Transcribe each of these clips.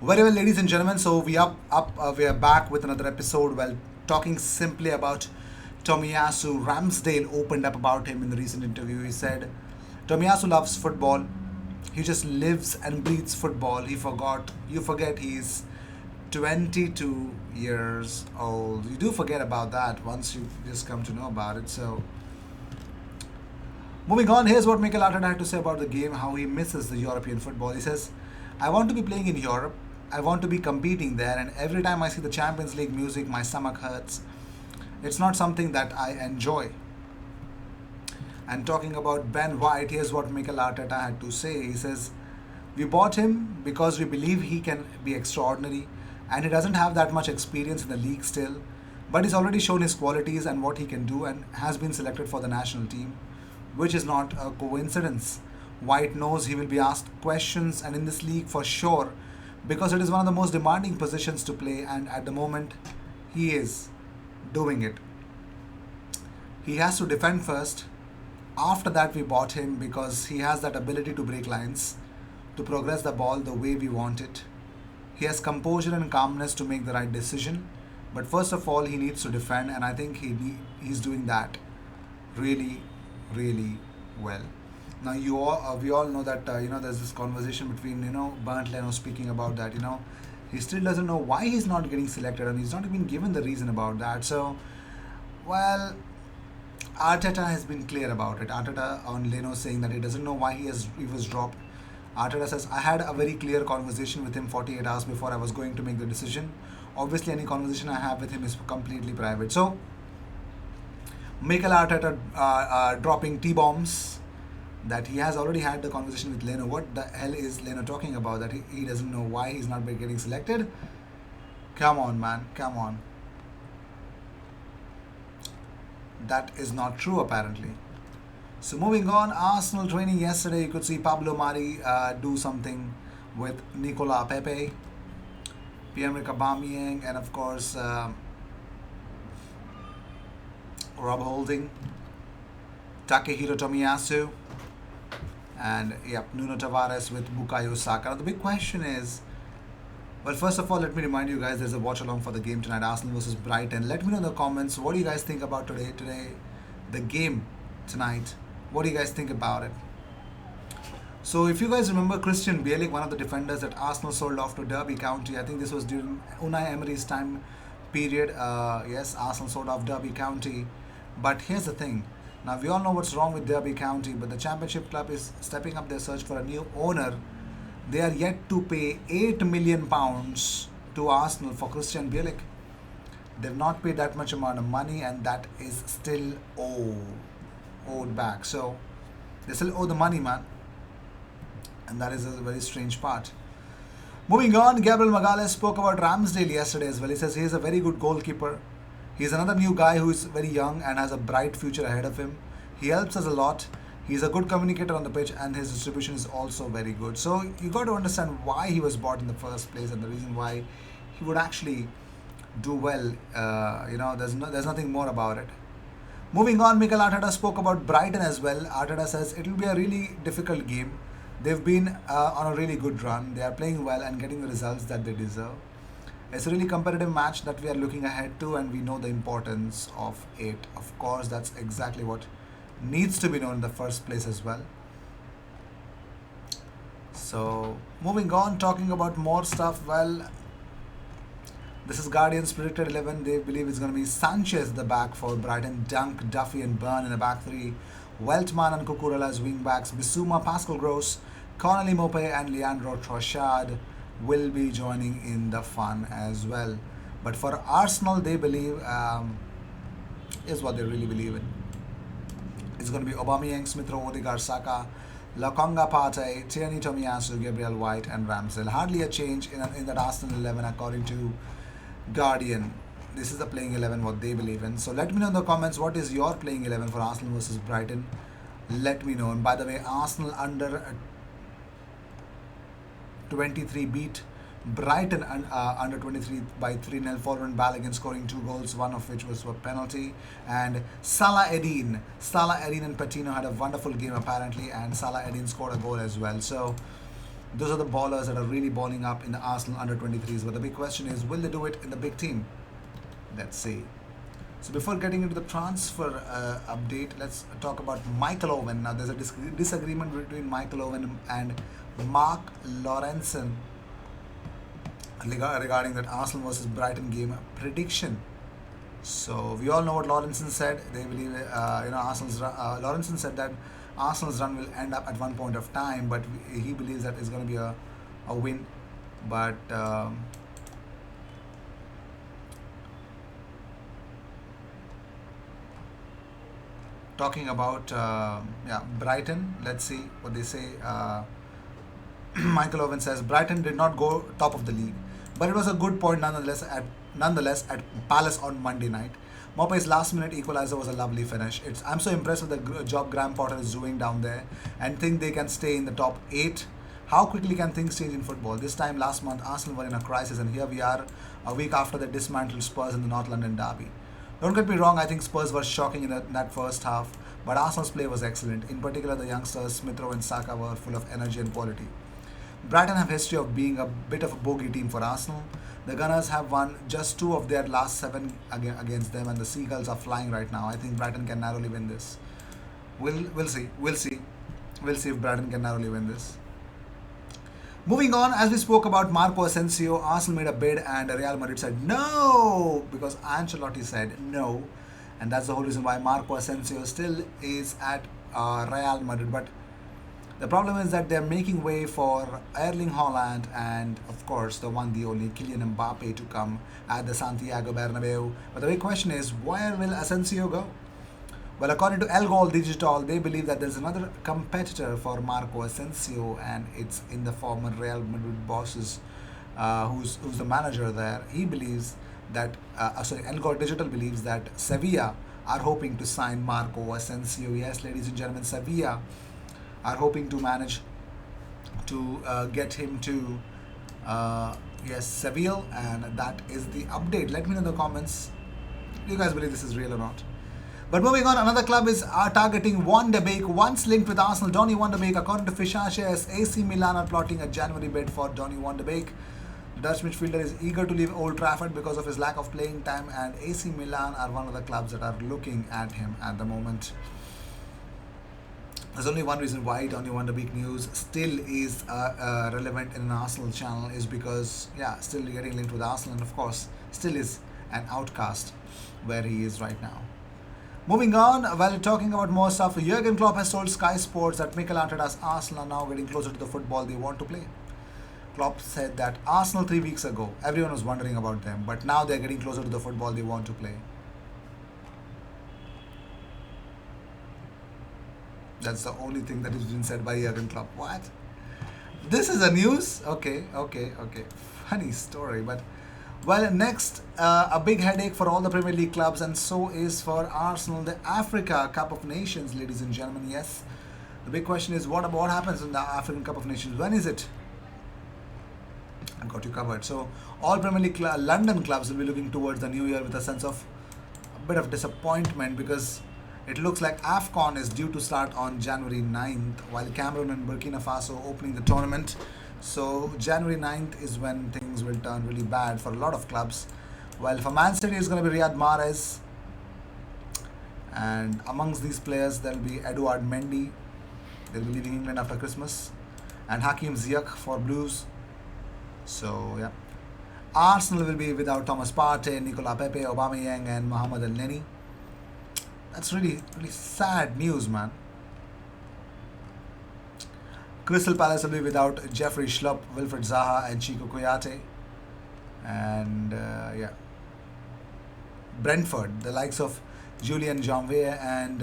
Very well, ladies and gentlemen. So we are back with another episode. Well, talking simply about Tomiyasu. Ramsdale opened up about him in the recent interview. He said, "Tomiyasu loves football. He just lives and breathes football. You forget he's 22 years old. You do forget about that once you just come to know about it. So moving on, here's what Mikel Arteta had to say about the game, how he misses the European football. He says, I want to be playing in Europe. I want to be competing there, and every time I see the Champions League music, my stomach hurts. It's not something that I enjoy. And talking about Ben White, here's what Mikel Arteta had to say. He says, we bought him because we believe he can be extraordinary, and he doesn't have that much experience in the league still, but he's already shown his qualities and what he can do and has been selected for the national team, which is not a coincidence. White knows he will be asked questions, and in this league for sure, because it is one of the most demanding positions to play, and at the moment, he is doing it. He has to defend first. After that, we bought him because he has that ability to break lines, to progress the ball the way we want it. He has composure and calmness to make the right decision. But first of all, he needs to defend, and I think he's doing that really, really well. Now, we all know that there's this conversation between Bernd Leno speaking about that. He still doesn't know why he's not getting selected, and he's not even given the reason about that. So, well, Arteta has been clear about it. Arteta on Leno saying that he doesn't know why he was dropped. Arteta says, I had a very clear conversation with him 48 hours before I was going to make the decision. Obviously, any conversation I have with him is completely private. So, Mikel Arteta dropping T-bombs that he has already had the conversation with Leno. What the hell is Leno talking about? That he doesn't know why he's not getting selected? Come on, man. Come on. That is not true, apparently. So moving on, Arsenal training yesterday, you could see Pablo Mari do something with Nicola Pepe, Pierre-Emerick Aubameyang, and of course Rob Holding, Takehiro Tomiyasu, and Nuno Tavares with Bukayo Saka. Now the big question is, well, first of all, let me remind you guys there's a watch along for the game tonight, Arsenal versus Brighton. Let me know in the comments what do you guys think about today, the game tonight. What do you guys think about it? So if you guys remember Christian Bielik, one of the defenders that Arsenal sold off to Derby County, I think this was during Unai Emery's time period. Yes, Arsenal sold off Derby County. But here's the thing. Now we all know what's wrong with Derby County, but the Championship Club is stepping up their search for a new owner. They are yet to pay £8 million to Arsenal for Christian Bielik. They've not paid that much amount of money, and that is still owed back. So they still owe the money, man. And that is a very strange part. Moving on, Gabriel Magalhaes spoke about Ramsdale yesterday as well. He says he is a very good goalkeeper. He's another new guy who is very young and has a bright future ahead of him. He helps us a lot. He's a good communicator on the pitch, and his distribution is also very good. So you got to understand why he was bought in the first place and the reason why he would actually do well. There's nothing more about it. Moving on, Mikel Arteta spoke about Brighton as well. Arteta says it will be a really difficult game. They've been on a really good run. They are playing well and getting the results that they deserve. It's a really competitive match that we are looking ahead to, and we know the importance of it. Of course, that's exactly what needs to be known in the first place as well. So, moving on, talking about more stuff. Well, this is Guardian's predicted 11. They believe it's going to be Sanchez at the back for Brighton, Dunk, Duffy, and Byrne in the back three. Weltman and Cucurella as wing backs. Bissouma, Pascal Gross, Connolly Mope, and Leandro Trossard will be joining in the fun as well. But for Arsenal, they believe is what they really believe in. It's going to be Aubameyang, Smith Rowe, Odegaard, Saka, Lokonga Partey, Tierney Tomiyasu, Gabriel White, and Ramsdale. Hardly a change in that Arsenal 11 according to Guardian. This is the playing 11 what they believe in. So let me know in the comments what is your playing 11 for Arsenal versus Brighton. Let me know. And by the way, Arsenal under 23 beat Brighton under 23 by 3-0 following Balogun scoring 2 goals, one of which was a penalty. And Salah Eddin and Patino had a wonderful game apparently, and Salah Eddin scored a goal as well. So Those are the ballers that are really balling up in the Arsenal under 23s. But the big question is, will they do it in the big team? Let's see. So before getting into the transfer update, let's talk about Michael Owen. Now there's a disagreement between Michael Owen and Mark Lawrenson regarding that Arsenal versus Brighton game prediction. So we all know what Lawrenson said. They believe, Lawrenson said that Arsenal's run will end up at one point of time, but he believes that it's going to be a win. But talking about Brighton, let's see what they say. Michael Owen says Brighton did not go top of the league, but it was a good point nonetheless at Palace on Monday night. Mopey's last-minute equalizer was a lovely finish. I'm so impressed with the job Graham Potter is doing down there, and think they can stay in the top 8. How quickly can things change in football? This time last month, Arsenal were in a crisis, and here we are a week after they dismantled Spurs in the North London derby. Don't get me wrong, I think Spurs were shocking in that first half, but Arsenal's play was excellent. In particular, the youngsters Smith Rowe and Saka were full of energy and quality. Brighton have history of being a bit of a bogey team for Arsenal. The Gunners have won just 2 of their last 7 against them, and the Seagulls are flying right now. I think Brighton can narrowly win this. We'll see. We'll see if Brighton can narrowly win this. Moving on, as we spoke about Marco Asensio, Arsenal made a bid and Real Madrid said no, because Ancelotti said no, and that's the whole reason why Marco Asensio still is at Real Madrid. But the problem is that they're making way for Erling Haaland and, of course, the one, the only Kylian Mbappe to come at the Santiago Bernabeu. But the big question is, where will Asensio go? Well, according to El Gol Digital, they believe that there's another competitor for Marco Asensio, and it's in the former Real Madrid bosses, who's the manager there. He believes that, El Gol Digital believes that Sevilla are hoping to sign Marco Asensio. Yes, ladies and gentlemen, Sevilla are hoping to manage to get him to Seville, and that is the update. Let me know in the comments, do you guys believe this is real or not? But moving on, another club is targeting Van de Beek, once linked with Arsenal. Donny Van de Beek, according to rijoiace, AC Milan are plotting a January bid for Donny Van de Beek. The Dutch midfielder is eager to leave Old Trafford because of his lack of playing time, and AC Milan are one of the clubs that are looking at him at the moment. There's only one reason why Donny Van de Beek news still is relevant in an Arsenal channel, is because, still getting linked with Arsenal, and of course, still is an outcast where he is right now. Moving on, while we're talking about more stuff, Jurgen Klopp has told Sky Sports that Mikel Arteta's Arsenal are now getting closer to the football they want to play. Klopp said that Arsenal 3 weeks ago, everyone was wondering about them, but now they're getting closer to the football they want to play. That's the only thing that has been said by Jurgen Klopp. What? This is a news? Okay. Funny story, but well, next, a big headache for all the Premier League clubs, and so is for Arsenal, the Africa Cup of Nations, ladies and gentlemen. Yes, the big question is, what happens in the African Cup of Nations? When is it? I've got you covered. So all Premier League London clubs will be looking towards the new year with a sense of a bit of disappointment, because it looks like AFCON is due to start on January 9th, while Cameroon and Burkina Faso opening the tournament. So January 9th is when things will turn really bad for a lot of clubs. Well, for Man City, it's going to be Riyad Mahrez. And amongst these players, there will be Edouard Mendy. They'll be leaving England after Christmas. And Hakim Ziyech for Blues. So, yeah. Arsenal will be without Thomas Partey, Nicolas Pepe, Aubameyang, and Mohamed El Neni. That's really, really sad news, man. Crystal Palace will be without Jeffrey Schlupp, Wilfred Zaha, and Chico Kouyaté. And Brentford, the likes of Julian Janvier and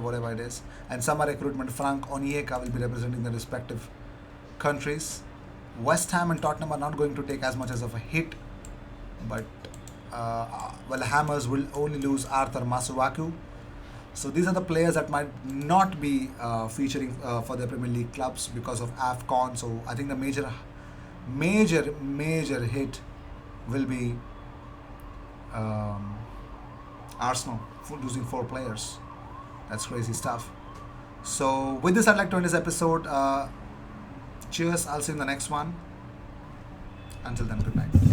whatever it is, and summer recruitment Frank Onyeka will be representing the respective countries. West Ham and Tottenham are not going to take as much as of a hit, but Hammers will only lose Arthur Masuaku. So these are the players that might not be featuring for the Premier League clubs because of AFCON. So I think the major hit will be Arsenal losing 4 players. That's crazy stuff. So with this, I'd like to end this episode. Cheers. I'll see you in the next one. Until then, good night.